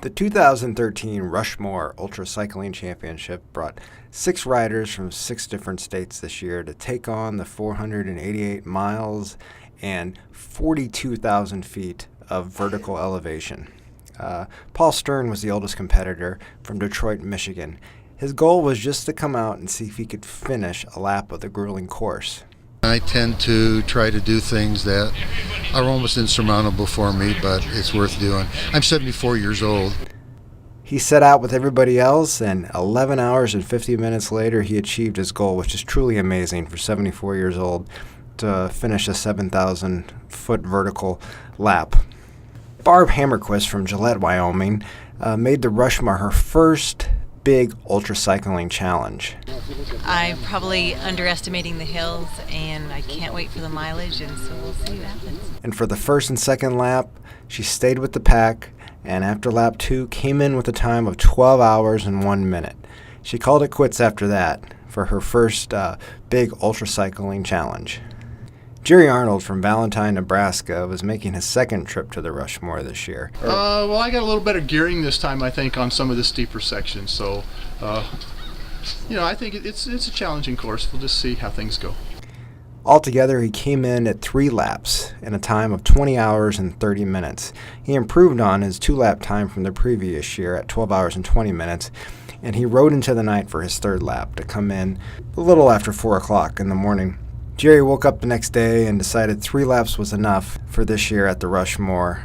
The 2013 Rushmore Ultra Cycling Championship brought 6 riders from 6 different states this year to take on the 488 miles and 42,000 feet of vertical elevation. Paul Stern was the oldest competitor from Detroit, Michigan. His goal was just to come out and see if he could finish a lap of the grueling course. I tend to try to do things that are almost insurmountable for me, but it's worth doing. I'm 74 years old. He set out with everybody else, and 11 hours and 50 minutes later, he achieved his goal, which is truly amazing for 74 years old to finish a 7,000-foot vertical lap. Barb Hammerquist from Gillette, Wyoming, made the Rushmore her first big ultra cycling challenge. I'm probably underestimating the hills, and I can't wait for the mileage, and so we'll see what happens. And for the first and second lap, she stayed with the pack, and after lap 2, came in with a time of 12 hours and 1 minute. She called it quits after that for her first big ultra cycling challenge. Jerry Arnold from Valentine, Nebraska was making his second trip to the Rushmore this year. Well, I got a little better gearing this time, I think, on some of the steeper sections. So, I think it's a challenging course. We'll just see how things go. Altogether, he came in at 3 laps in a time of 20 hours and 30 minutes. He improved on his 2-lap time from the previous year at 12 hours and 20 minutes, and he rode into the night for his 3rd lap to come in a little after 4 o'clock in the morning. Jerry woke up the next day and decided 3 laps was enough for this year at the Rushmore.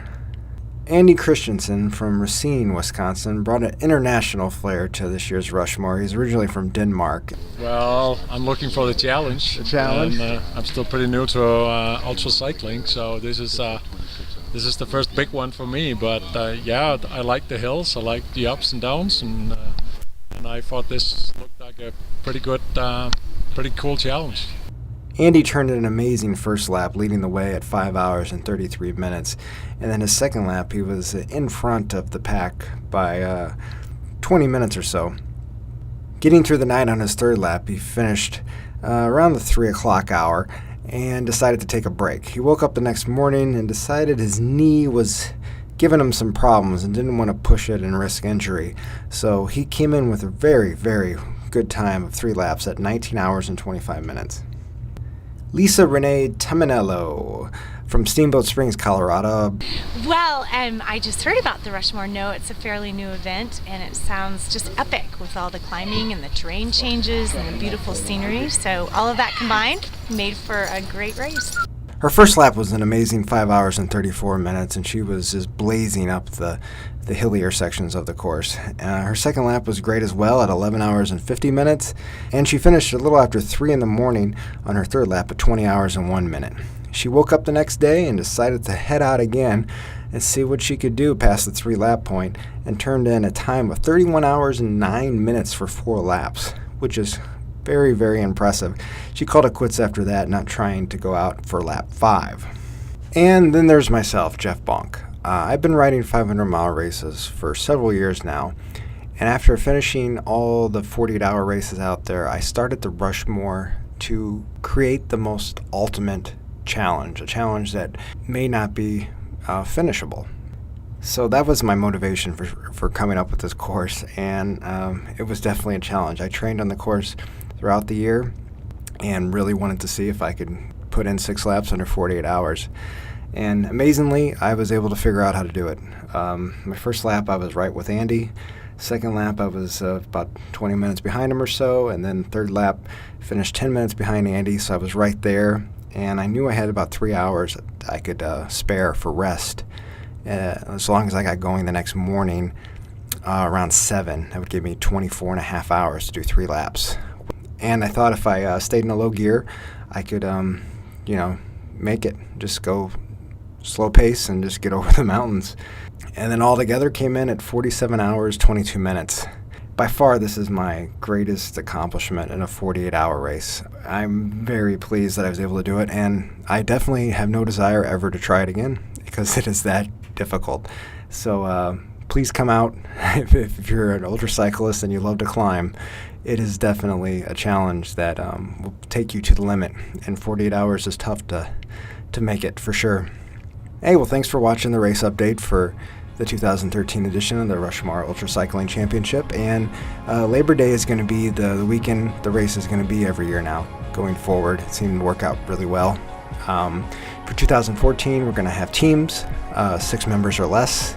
Andy Christensen from Racine, Wisconsin, brought an international flair to this year's Rushmore. He's originally from Denmark. Well, I'm looking for the challenge. And, I'm still pretty new to ultra cycling, so this is the first big one for me. But I like the hills, I like the ups and downs, and I thought this looked like a pretty good, pretty cool challenge. Andy turned in an amazing first lap, leading the way at 5 hours and 33 minutes. And then his second lap, he was in front of the pack by 20 minutes or so. Getting through the night on his 3rd lap, he finished around the 3 o'clock hour and decided to take a break. He woke up the next morning and decided his knee was giving him some problems and didn't want to push it and risk injury. So he came in with a very, very good time of 3 laps at 19 hours and 25 minutes. Lisa Renee Tamanello from Steamboat Springs, Colorado. Well, I just heard about the Rushmore. No, it's a fairly new event, and it sounds just epic with all the climbing and the terrain changes and the beautiful scenery. So all of that combined made for a great race. Her first lap was an amazing 5 hours and 34 minutes, and she was just blazing up the hillier sections of the course. Her second lap was great as well at 11 hours and 50 minutes, and she finished a little after 3 in the morning on her 3rd lap at 20 hours and 1 minute. She woke up the next day and decided to head out again and see what she could do past the 3-lap point, and turned in a time of 31 hours and 9 minutes for 4 laps, which is very, very impressive. She called it quits after that, not trying to go out for lap 5. And then there's myself, Jeff Bonk. I've been riding 500-mile races for several years now, and after finishing all the 48-hour races out there, I started the Rushmore to create the most ultimate challenge, a challenge that may not be finishable. So that was my motivation for coming up with this course, and it was definitely a challenge. I trained on the course throughout the year and really wanted to see if I could put in 6 laps under 48 hours. And amazingly, I was able to figure out how to do it. My first lap, I was right with Andy. Second lap, I was about 20 minutes behind him or so. And then 3rd lap, finished 10 minutes behind Andy, so I was right there. And I knew I had about 3 hours I could spare for rest. As long as I got going the next morning around 7, that would give me 24 and a half hours to do 3 laps. And I thought if I stayed in a low gear, I could, make it. Just go slow pace and just get over the mountains. And then altogether came in at 47 hours, 22 minutes. By far, this is my greatest accomplishment in a 48-hour race. I'm very pleased that I was able to do it, and I definitely have no desire ever to try it again because it is that difficult. So please come out if you're an ultra cyclist and you love to climb. It is definitely a challenge that will take you to the limit, and 48 hours is tough to make it for sure. Hey, well, thanks for watching the race update for the 2013 edition of the Rushmore Ultra Cycling Championship, and Labor Day is going to be the weekend the race is going to be every year now going forward. It seemed to work out really well. For 2014, we're going to have teams, 6 members or less,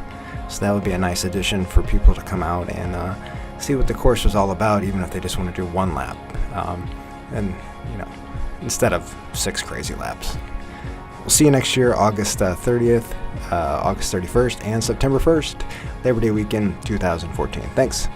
so that would be a nice addition for people to come out and see what the course was all about, even if they just want to do one lap, and instead of 6 crazy laps. We'll see you next year, August 30th, August 31st, and September 1st, Labor Day weekend 2014. Thanks.